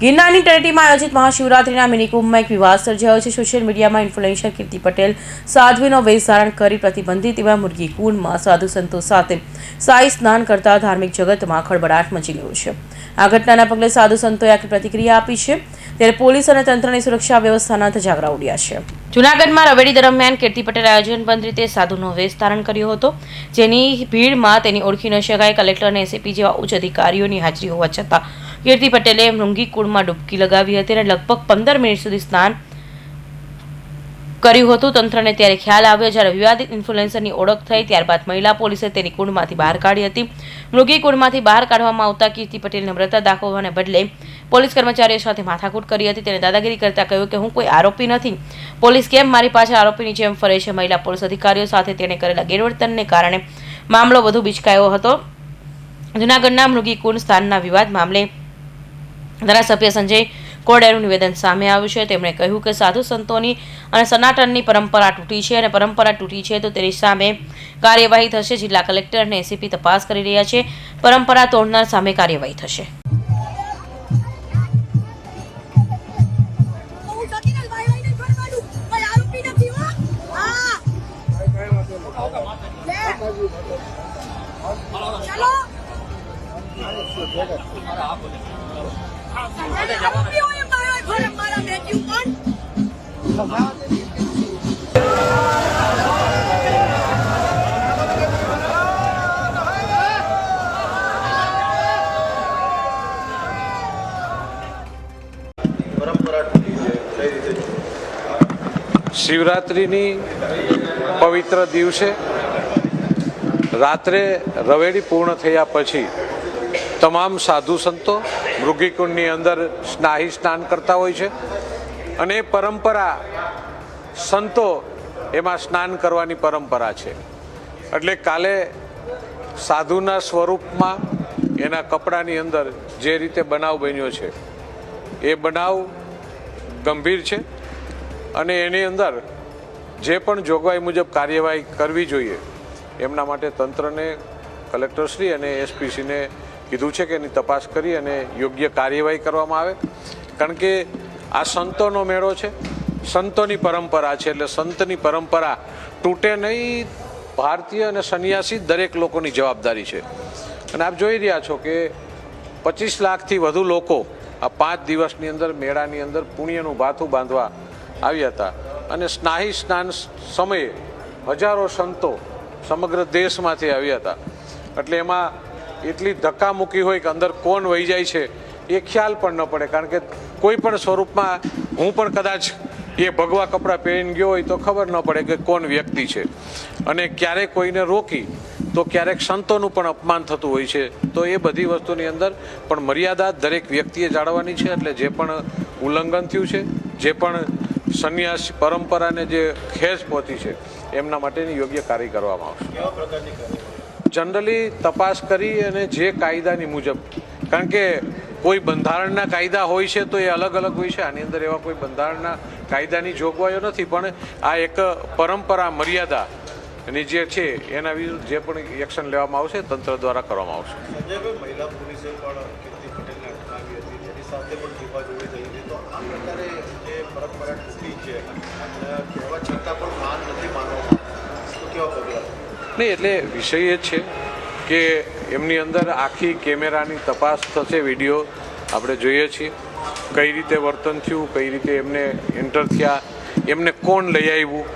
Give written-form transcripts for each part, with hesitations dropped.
ગિરનારની તળેટીમાં આયોજિત મહાશિવરાત્રિના મિની કુંભમાં એક વિવાદ સર્જાયો છે। સોશિયલ મીડિયામાં ઇન્ફ્લુએન્સર કીર્તિ પટેલ સાધ્વીનો વેશ ધારણ કરી પ્રતિબંધિત એવા મુરગી કુંડમાં સાધુ સંતો સાથે શાહી સ્નાન કરતા ધાર્મિક જગતમાં ખળબળાટ મચી ગયો છે। આ ઘટનાના પગલે સાધુ સંતોએ આખી પ્રતિક્રિયા આપી છે, ત્યારે પોલીસ અને તંત્રની સુરક્ષા વ્યવસ્થાના ધજાગરા ઉડ્યા છે। જૂનાગઢમાં રવેડી દરમિયાન કીર્તિ પટેલ આયોજનબદ્ધ રીતે સાધુનો વેશ ધારણ કર્યો હતો, જેની ભીડમાં તેની ઓળખી ન શકાય કલેક્ટર અને એસીપી જેવા ઉચ્ચ અધિકારીઓની હાજરી હોવા છતાં કીર્તિ પટેલે મૃંગી કુંડમાં ડૂબકી લગાવી હતી અને લગભગ 15 મિનિટ સુધી સ્નાન કર્યું હતું। તંત્રને ત્યારે ખ્યાલ આવ્યો જ્યારે વિવાદિત ઇન્ફ્લુએન્સરની ઓળખ થઈ, ત્યારબાદ મહિલા પોલીસે તેની કુંડમાંથી બહાર કાઢી હતી। મૃગી કુંડમાંથી બહાર કાઢવામાં આવતા કીર્તિ પટેલને નમ્રતા દાખવવાને બદલે પોલીસ કર્મચારીઓ સાથે માથાકૂટ કરી હતી। તેને દાદાગીરી કરતા કહ્યું કે હું કોઈ આરોપી નથી, પોલીસ કેમ મારી પાછળ આરોપીની જેમ ફરે છે। મહિલા પોલીસ અધિકારીઓ સાથે તેણે કરેલા ગેરવર્તનને કારણે મામલો વધુ બિચકાયો હતો। જૂનાગઢના મૃગી કુંડ સ્થાનના વિવાદ મામલે ધારાસભ્ય સંજય કોરડિયાનું નિવેદન સામે આવ્યું છે। તેમણે કહ્યું કે સાધુ સંતોની અને સનાતનની પરંપરા તૂટી છે અને પરંપરા તૂટી છે તો તેની સામે કાર્યવાહી થશે। જિલ્લા કલેક્ટર અને એસીપી તપાસ કરી રહ્યા છે, પરંપરા તોડનાર સામે કાર્યવાહી થશે। શિવરાત્રિની પવિત્ર દિવસે રાત્રે રવેડી પૂર્ણ થયા પછી તમામ સાધુ સંતો મૃગીકુંડની અંદર શાહી સ્નાન કરતા હોય છે અને પરંપરા સંતો એમાં સ્નાન કરવાની પરંપરા છે। એટલે કાલે સાધુના સ્વરૂપમાં એના કપડાની અંદર જે રીતે બનાવ બન્યો છે એ બનાવ ગંભીર છે અને એની અંદર જે પણ જોગવાઈ મુજબ કાર્યવાહી કરવી જોઈએ એમના માટે તંત્રને કલેક્ટરશ્રી અને એસપીસીને કીધું છે કે એની તપાસ કરી અને યોગ્ય કાર્યવાહી કરવામાં આવે, કારણ કે આ સંતોનો મેળો છે, સંતોની પરંપરા છે, એટલે સંતની પરંપરા તૂટે નહીં। ભારતીય અને સંન્યાસી દરેક લોકોની જવાબદારી છે અને આપ જોઈ રહ્યા છો કે 25 લાખથી વધુ લોકો આ 5 દિવસની અંદર મેળાની અંદર પુણ્યનું ભાથું બાંધવા આવ્યા હતા અને શાહી સ્નાન સમયે હજારો સંતો સમગ્ર દેશમાંથી આવ્યા હતા। એટલે એમાં એટલી ધક્કામુક્કી હોય કે અંદર કોણ વહી જાય છે એ ખ્યાલ પણ ન પડે, કારણ કે કોઈ પણ સ્વરૂપમાં હું પણ કદાચ એ ભગવા કપડાં પહેરીને ગયો હોય તો ખબર ન પડે કે કોણ વ્યક્તિ છે અને ક્યારેક કોઈને રોકી તો ક્યારેક સંતોનું પણ અપમાન થતું હોય છે। તો એ બધી વસ્તુની અંદર પણ મર્યાદા દરેક વ્યક્તિએ જાળવવાની છે। એટલે જે પણ ઉલ્લંઘન થયું છે, જે પણ સંન્યાસી પરંપરાને જે ખેસ પહોંચી છે એમના માટેની યોગ્ય કાર્ય કરવામાં આવશે। જનરલી તપાસ કરી અને જે કાયદાની મુજબ, કારણ કે કોઈ બંધારણના કાયદા હોય છે તો એ અલગ અલગ હોય છે, આની અંદર એવા કોઈ બંધારણના કાયદાની જોગવાઈઓ નથી, પણ આ એક પરંપરા મર્યાદા અને જે છે એના વિરુદ્ધ જે પણ એક્શન લેવામાં આવશે તંત્ર દ્વારા કરવામાં આવશે। મહિલા પોલીસે પણ કીર્તિ પટેલને અટકાવી હતી, તેની સાથે પણ જીવાજોડી થઈ હતી, તો આ પ્રકારે જે પરંપરા તૂટી છે અને કહેવા છતાં પણ માન નથી માનવામાં, તો કેવા પગલાં નહીં? એટલે વિષય એ છે કે એમની અંદર આખી કેમેરાની તપાસ થશે, વિડીયો આપણે જોઈએ છીએ કઈ રીતે વર્તન થયું, કઈ રીતે એમને એન્ટર થયા, એમને કોણ લઈ આવ્યું,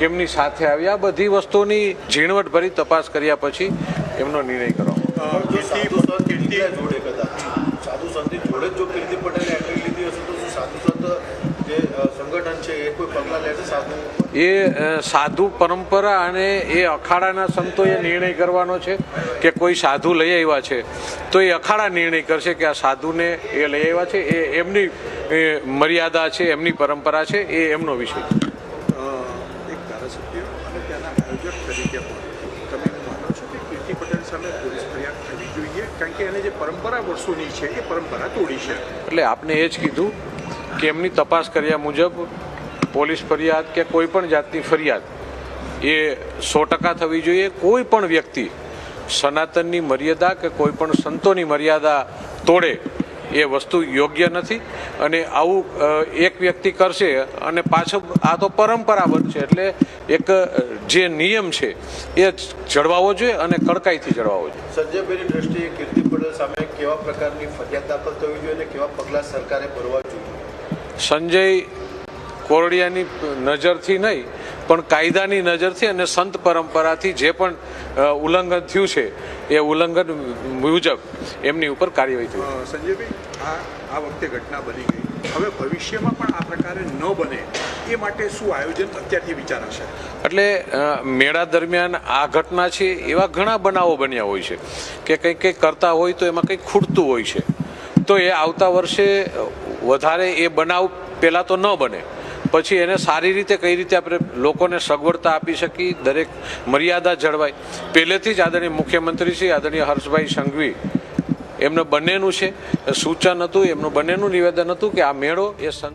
કેમની સાથે આવી, આ બધી વસ્તુની ઝીણવટભરી તપાસ કર્યા પછી એમનો નિર્ણય કરવામાં। સાધુ સંત જોડે જો કીર્તિ પટેલે એન્ટ્રી લીધી હશે તો શું સાધુ સંત જે સંગઠન છે એ કોઈ પગલાં લેશે? સાધુ પરંપરા અને એ અખાડાના સંતોએ નિર્ણય કરવાનો છે કે કોઈ સાધુ લઈ આવ્યા છે તો એ અખાડા નિર્ણય કરશે કે આ સાધુને એ લઈ આવ્યા છે, એ એમની મર્યાદા છે, એમની પરંપરા છે, એ એમનો વિષય છે। એક ધારાસભ્ય અને ત્યાંના આયોજક તરીકે પણ તમે માનો છો કે કીર્તિ પટેલ સામે પોલીસ ફરિયાદ થવી જોઈએ, કારણ કે એને જે પરંપરા વર્ષોની છે એ પરંપરા તોડી છે? એટલે આપને એ જ કીધું કે એમની તપાસ કર્યા મુજબ પોલીસ ફરિયાદ કે કોઈ પણ જાતની ફરિયાદ એ 100% થવી જોઈએ। કોઈ પણ વ્યક્તિ સનાતનની મર્યાદા કે કોઈ પણ સંતોની મર્યાદા તોડે એ વસ્તુ યોગ્ય નથી અને આવું એક વ્યક્તિ કરશે અને પાછો આ તો પરંપરા બનશે. એટલે એક જે નિયમ છે એ જળવાવો જોઈએ અને કડકાઈથી જળવાવો જોઈએ. સંજયભાઈની દ્રષ્ટિએ કીર્તિ પટેલ સામે કેવા પ્રકારની ફરિયાદ દાખલ થવી જોઈએ અને કેવા પગલાં સરકારે ભરવા જોઈએ? સંજય કોરડિયાની નજરથી નહીં પણ કાયદાની નજરથી અને સંત પરંપરાથી જે પણ ઉલ્લંઘન થયું છે એ ઉલ્લંઘન મુજબ એમની ઉપર કાર્યવાહી થઈ. સંજયભાઈ, આ વખતે ઘટના બની ગઈ, હવે ભવિષ્યમાં પણ આ પ્રકારે ન બને એ માટે શું આયોજન અત્યારથી વિચારાશે? એટલે મેળા દરમિયાન આ ઘટના છે એવા ઘણા બનાવો બન્યા હોય છે કે કંઈક કરતા હોય તો એમાં કંઈક ખૂટતું હોય છે, તો એ આવતા વર્ષે વધારે એ બનાવ પહેલાં તો ન બને, પછી એને સારી રીતે કઈ રીતે આપણે લોકોને સગવડતા આપી શકીએ, દરેક મર્યાદા જળવાય. પહેલેથી જ આદરણીય મુખ્યમંત્રી શ્રી આદરણીય હર્ષભાઈ સંઘવી એમનું બંનેનું છે સૂચન હતું, એમનું બંનેનું નિવેદન હતું કે આ મેળો એ સંત.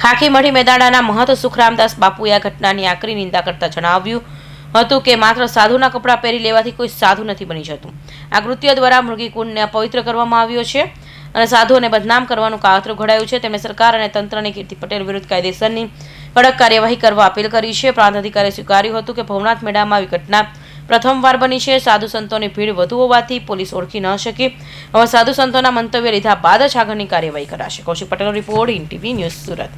ખાખી મઢી મેદાડાના મહંત સુખરામદાસ બાપુએ આ ઘટનાની આકરી નિંદા કરતા જણાવ્યું હતું કે માત્ર સાધુના કપડાં પહેરી લેવાથી કોઈ સાધુ નથી બની જતું. આ કૃત્ય દ્વારા મૃગીકુંડને અપવિત્ર કરવામાં આવ્યો છે અને સાધુઓને બદનામ કરવાનું કાવતરું ઘડાયું છે. તેમણે સરકાર અને તંત્રને કીર્તિ પટેલ વિરુદ્ધ કાયદેસરની કડક કાર્યવાહી કરવા અપીલ કરી છે. પ્રાંત અધિકારીએ સ્વીકાર્યું હતું કે ભવનાથ મેળામાં આવી ઘટના પ્રથમવાર બની છે. સાધુ સંતોની ભીડ વધુ હોવાથી પોલીસ ઓળખી ન શકી. હવે સાધુ સંતોના મંતવ્ય લીધા બાદ જ આગળની કાર્યવાહી કરાશે. કૌશિક પટેલનો રિપોર્ટ, INTV ન્યૂઝ, સુરત.